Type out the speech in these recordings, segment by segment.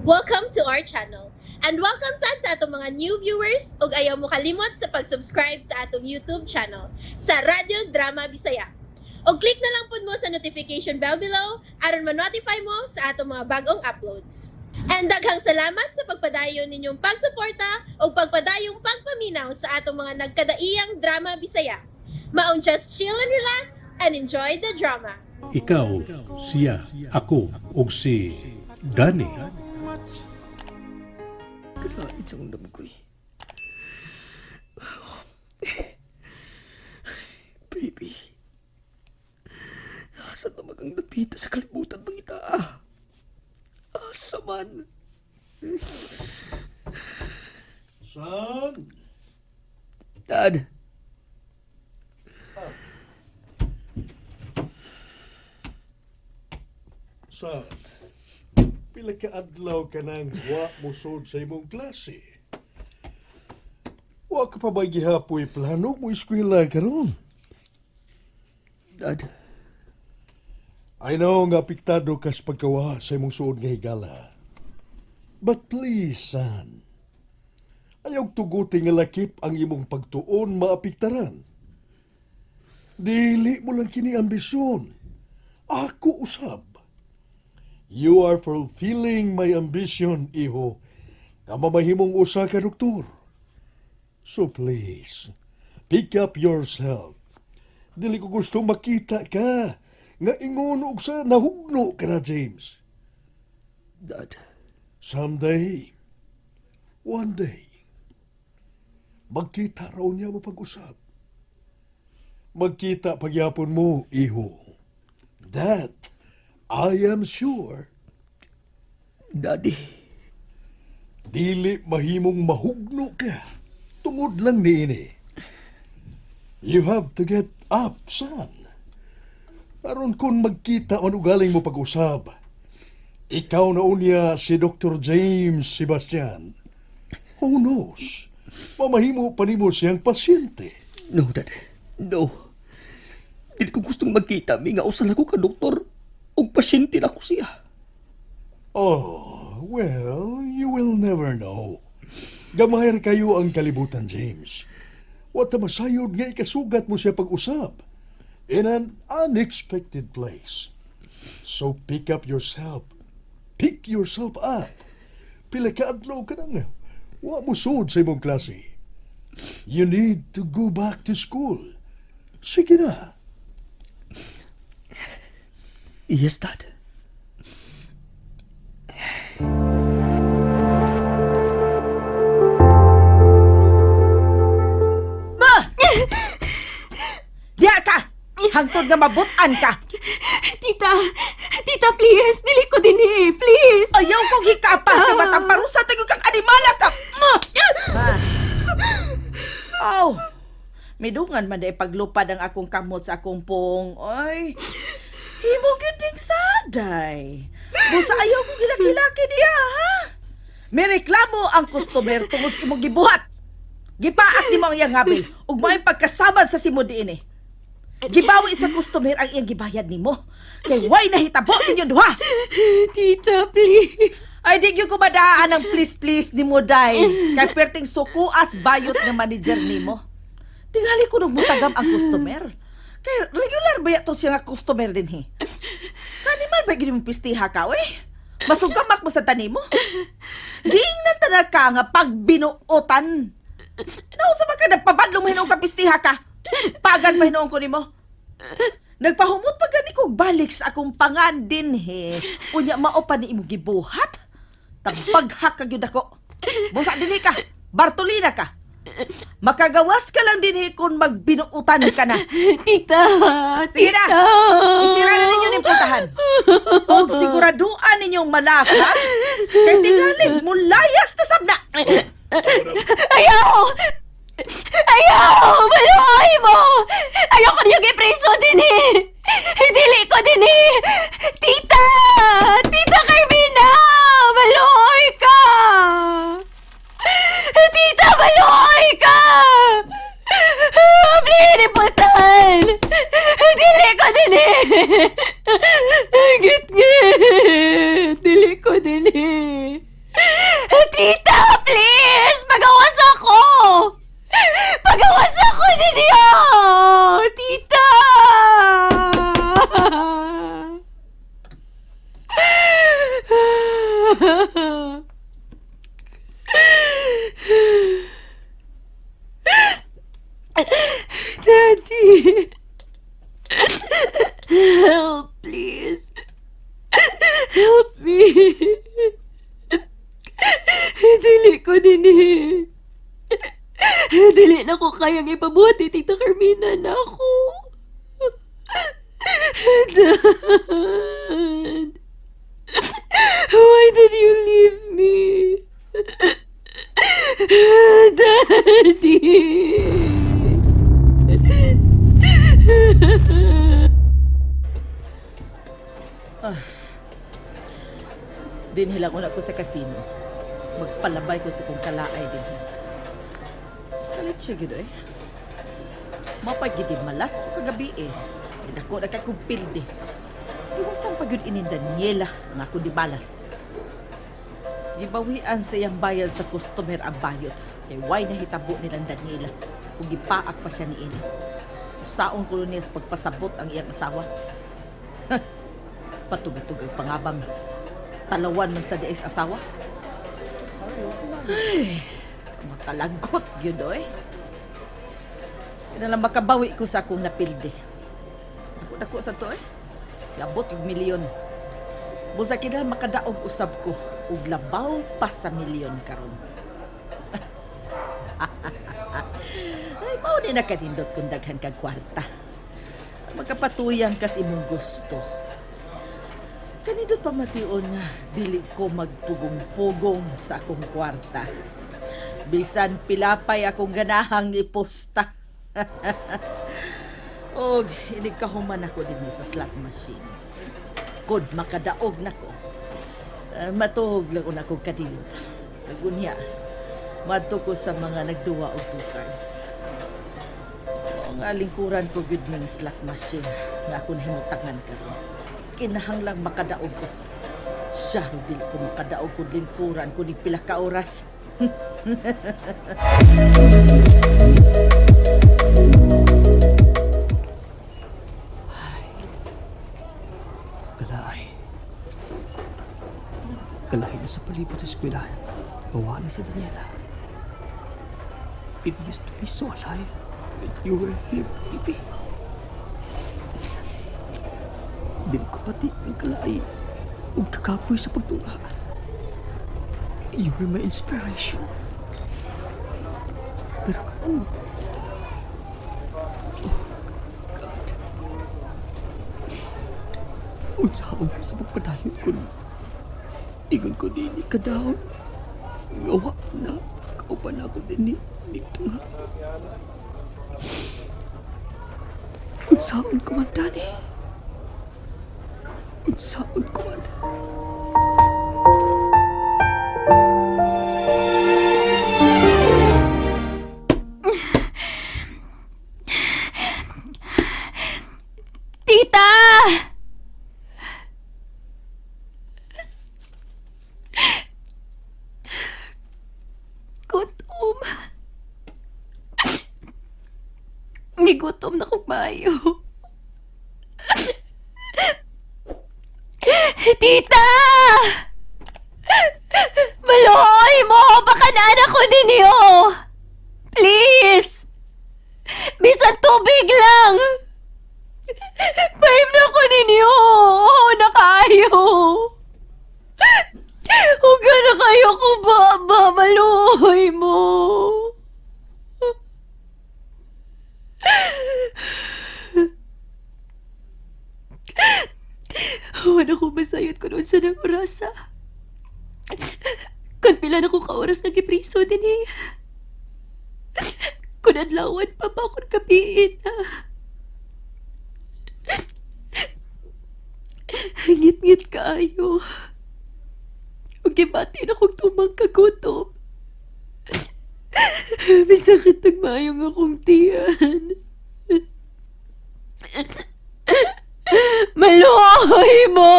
Welcome to our channel. And welcome sa atong mga new viewers ug ayaw mo kalimot sa pag-subscribe sa atong YouTube channel sa Radio Drama Bisaya. O click na lang pud mo sa notification bell below aron ma-notify mo sa atong mga bagong uploads. And daghang salamat sa pagpadayon ninyong pagsuporta o pagpadayong pagpaminaw sa atong mga nagkadaiyang Drama Bisaya. Maong just chill and relax and enjoy the drama. Ikaw, siya, ako, ug si Danny. Kalait sa undam ko eh. Baby. Asa na magang napita sa kalibutan bang ita? Asa man? Son! Dad. Son, pila ka adlaw ka nang wa musod sa imong klase. Wa ka pa ba gihapoy plano mo eskwela karon? Dad. I know nga apektado ka sa pagkawa sa imong suod nga higala. But please, son, ayaw tuguti nga lakip ang imong pagtuon maapiktaran. Dili mo lang kini ambisyon. Ako usab. You are fulfilling my ambition, iho. Kamamahimong usa ka doktor. So please, pick up yourself. Dili ko gusto makita ka nga ingon og sa nahugno ka na, James. Dad. Someday, one day, magkita raw niya mo pag-usap. Magkita pagyapon mo, iho. That I am sure. Daddy. Dili mahimong mahugno ka. Tungod lang niini. You have to get up, son. Aron kung magkita man ugaling mo pag-usab. Ikaw na unya si Dr. James Sebastian. Who knows? Mamahimo pa nimo siyang pasyente. No, Dad. No. Dili ko gustong magkita. May nga usal ako ka, doktor. Og pasyente na ko siya. Oh, well, you will never know. Gamahir kayo ang kalibutan, James. Wata masayod nga ikasugat mo siya pag-usap in an unexpected place. So pick up yourself. Pick yourself up. Pila ka adlaw ka na nga. Wa mo sud sa imong klase. You need to go back to school. Sige na. Yes, Dad. Diya ka! Hangtod nga mabutan ka! Tita, please, dili ko din please. Ayaw kong hikapan ka batang parusa tayo kang animala ka! Oh, midungan man day paglupad ang akong kamot sa akong pong. Ay, himo gyud ning saday. Busa ayaw kong gilaki-laki diya, ha? May reklamo ang customer tungod sa imong gibuhat. Gipaak nimo ang iyang habil ug may pagkasabad sa simod diini. Gibawi sa customer ang iyang gibayad nimo. Kay way nahitabo ninyo duha. Tita, please. Ay di gyud ko madaan ang please nimo day. Kay perting sukuas bayot nga manager nimo. Tingali ko nung butagam ang customer. Kay regular ba yato siya nga customer din he? Kaniman ba gini mong pistiha ka, we? Masugamak mo sa tanimo? Giingnan ta ka nga pagbinuotan. Nausa ba ka nagpabadlong mahinong kapistiha ka? Pagan pa hinoong ko nimo? Nagpahumot pa gani kong balik sa akong pangan din he. Unya mao pa ni imong gibuhat. Tabaghak ka gyud ako. Busa dinhi ka. Bartolina ka. Makagawas ka lang din he kung magbinuutan ka na. Tita, Sige na. Isira na ninyo ning putahan. Huwag siguraduan ninyong malaka. Kay tingalig mo layas na sabna. Ayaw! Maluhay mo! Ayaw ko niyong ipreso din Dili ko din Tita! Tita Carmina! Maluhay ka! Tita, maluhay ka! Please, iputan! Dili ko din Git-git! Dili ko din Tita, please! Pagawas ako! Pagawas ako ninyo! Tita! Daddy! Help, please! Help me! Dili ko din eh. Dili na ko kayang ipabuhat Tita Carmina na ako. Dad! Why did you leave me? Daddy! Dinhilang una ko sa kasino. Magpalabay ko sa kong kalaay din. Kalit siya gino eh. Mapagidi malas ko kagabi eh. Dako na kay kong pilde. Iwasan pa yun inin Daniela nga ako di balas. Gibawian sa iyang bayad sa customer ang bayot. Kay why na hitabo nilang Daniela kung gipaak pa siya ni Ina. Saong kolonyas pagpasabot ang iyang asawa. Patugay-tugay pangabam. Talawan man sa diis asawa. Ay, makalagot yun eh. Kailangan makabawi ko sa akong napilde. Dako sa to eh. Labot yung milyon. Busa kailangan makadaog usab ko. Ug labaw pa sa milyon karon. Ay, mao ni nakanindot kung daghan kag kwarta. Magkapatuyan kas imong gusto. Kanindot pa mation nga, dili ko magpugong-pugong sa akong kwarta. Bisan pilapay akong ganahang iposta. Og, inig kahuman ako din sa slot machine. Kod makadaog na ko. Matuhog lang na akong kadilot. Nagunya, madto ko sa mga nagduwa og 2 cards. Ang alingkuran ko gud ning slot machine nga ako nahimutangan karon. Kinahanglang makadaog ko. Siya, dili ko makadaog ko lingkuran ko ni pila ka oras. Kalahi na sa palibot sa eskwelahan. Gawa na si Daniela. It used to be so alive that you were here, baby. Dili ko pati ang kalahi ug kakapoy sa pagtunga. You were my inspiration. Pero oh God. Unsaon ko sa pagpadayon ko. Ingon ko din ni kadahon. Gawa na. Kaupan ako din ni dito nga. Unsaon ko man, Dani? Unsaon ko man? Tita! Gutom. Gigutom na kong maayo. Tita! Maluoy mo! Baka naanak ko ninyo! Please! Bisan tubig lang! Paim na ko ninyo! Oo na kayo! Huwag na kayo kung baba! Maluoy mo! Wala ko masayot ko noon sa nang orasa. Kan pila na ko ka-oras nga gipriso din eh. Kung adlawan pa ba akong kapiin na. Ngit-ngit kaayo. Huwag ibati na kong tumang kagutom. Misakit ang mayong akong tiyan. Maluoy mo!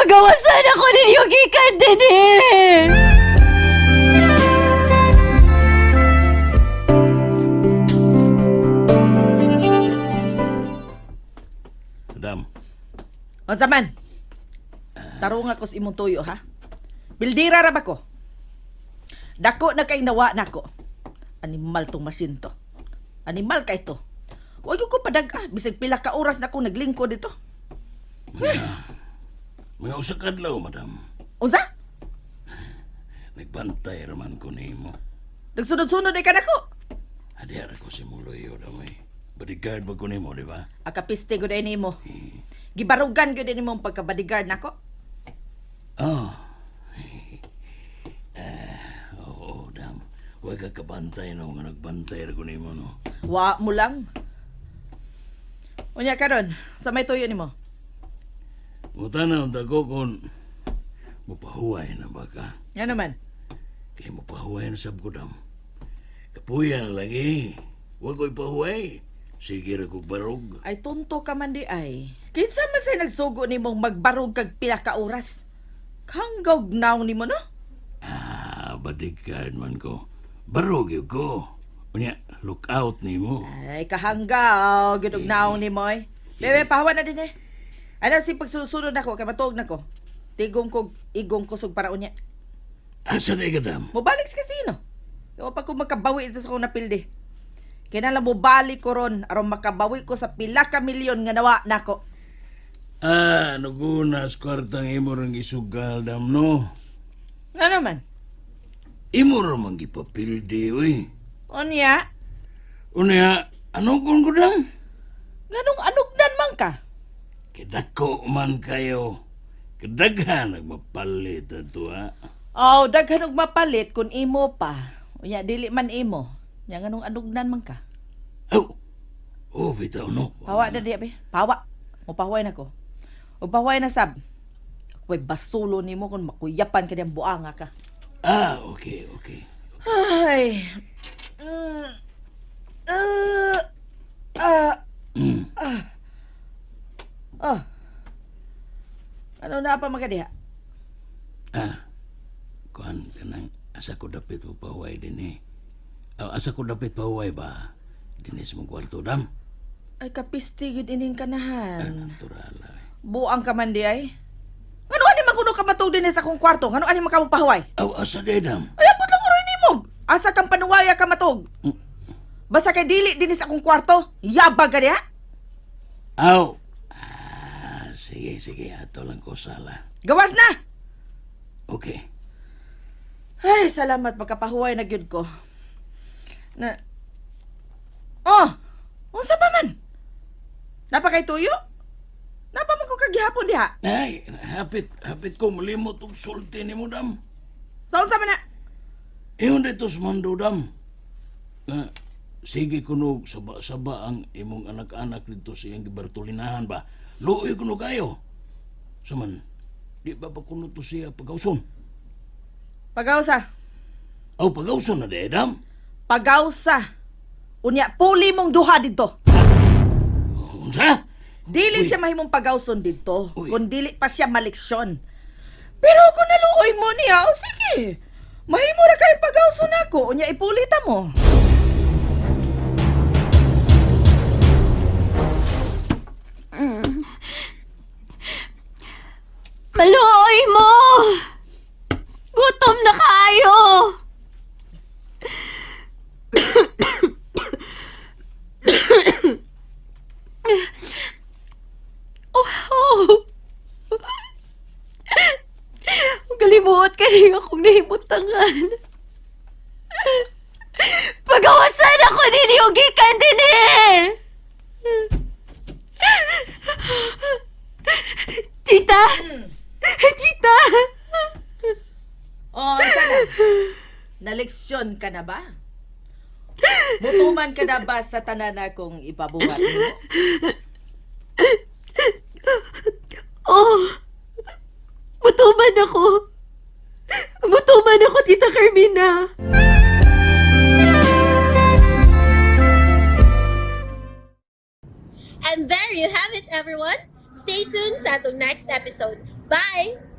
Pagawasan ako ninyo gikan din eh. Madam, Unsa man? Tarong ako sa imong tuyo, ha? Bildira ra ba ko? Dako na kay nawa nako. Animal tong masin to. Animal kay to. Huwag ko padag-a. Bisag pila ka oras na akong naglingkod dito. may usa kadlaw, madam. Unsa? Nagbantay raman ko nimo. Nagsunod-sunod ay ka nako. Adiyara ko si Muloyo damay. Bodyguard ba ko nimo, di ba? Akapiste ko din nimo. Gibarugan ko din nimo ang pagka-bodyguard nako. Oh. Oo, dam. Huwag ka kabantay no, nga nagbantay ra ko nimo no. Wa mo lang. Unya karon, sa may tuyo nimo. Mutana unta ko kung mupahuway na ba ka? Nga naman. Kaya mupahuway na sab ko, dam. Kapuya na lagi. Huwag ko ipahuway. Sige ra kog barog. Ay tunto ka man di ay. Kinsa man say nagsugo nimong magbarog kag pila ka oras? Hanggaw gnaw nimo no? Bodyguard man ko. Barog yun ko. Unya, look out nimo. Ay kahanggaw gid og gnaw nimo ay. Bebe pahawa na din eh. Ano si pagsusunod nako kay matuog nako. Tigong kog igong kusog para unya. Asa na ka, dam? Mobalik sa kasino. Kaya pa ko makabawi ito sa kong napildi. Kinala mo balik ko ron aron makabawi ko sa pila ka milyon nga nawa nako. Nagunas kwartang imo rang isugal, dam, no? Nga naman. Imo ramang gipapildi, uy. Unya, Unya, ano kung ko, dam? nganong anugnan man ka? Kidako man kayo. Kadaghan nagmapalit ato, ha? Oh, daghan og mapalit kun imo pa. Unya dili man imo. Nya nganong anugnan man ka? Oh, bitaw, no? Pawa na diya be. Pawa. O pahuway na ko. O pahuway na sab. Ako'y basulo nimo kung makuyapan ka niyang buanga ka. Okay. Ay. Ano na pa magadiha? Kuhan ka nang asa ko dapit mo pahuway din eh. Asa ko dapit pahuway ba? Dinis mong kwarto, dam? Ay kapisti gid ining kanahan. Natural, ay. Buang ka man di ay. Ano ani makuno ka matug din sa akong kwarto? Ano ani makapahuway? Asa di, dam? Ay abot lang oro nimog. Asa kang panuwaya ka matug? Basta kay dili din sa akong kwarto. Yabag ka diha. Sige. Ato lang ko sala. Gawas na. Okay. Ay, salamat makapahuway na gyud ko. Na Oh, unsa pa man? Napa kay tuyo? Napa man ko kagihapon diha? Ay, hapit ko malimot og sulti ni mo, dam. So unsa man na? Iyon dito sa mando, dam. Sige kunog saba ang imong anak-anak dito sa iyang gibartulinahan ba? Luoy kuno kayo. Saman, di ba kuno to siya pagawson? Pagawsa. Pagawson na de, dam. Pagawsa. Unya puli mong duha didto. Unsa? Dili siya mahimong pagawson didto, Uy. kun dili pa siya maleksyon. Pero kung naluoy mo niya, sige. Mahimo ra kay pagawson nako, unya ipulita mo. Maluoy mo! Gutom na kayo! Oh! Galimuot kayo akong nahimutangan. Pagawasan ako ninyo gikan din eh! Tita! Tita! Oh, isa na. Naleksyon ka na ba? Mutuman ka na ba sa tanan akong ipabuhat mo? Oh! Mutuman ako! Mutuman ako, Tita Carmina! And there you have it, everyone. Stay tuned sa atong next episode. Bye!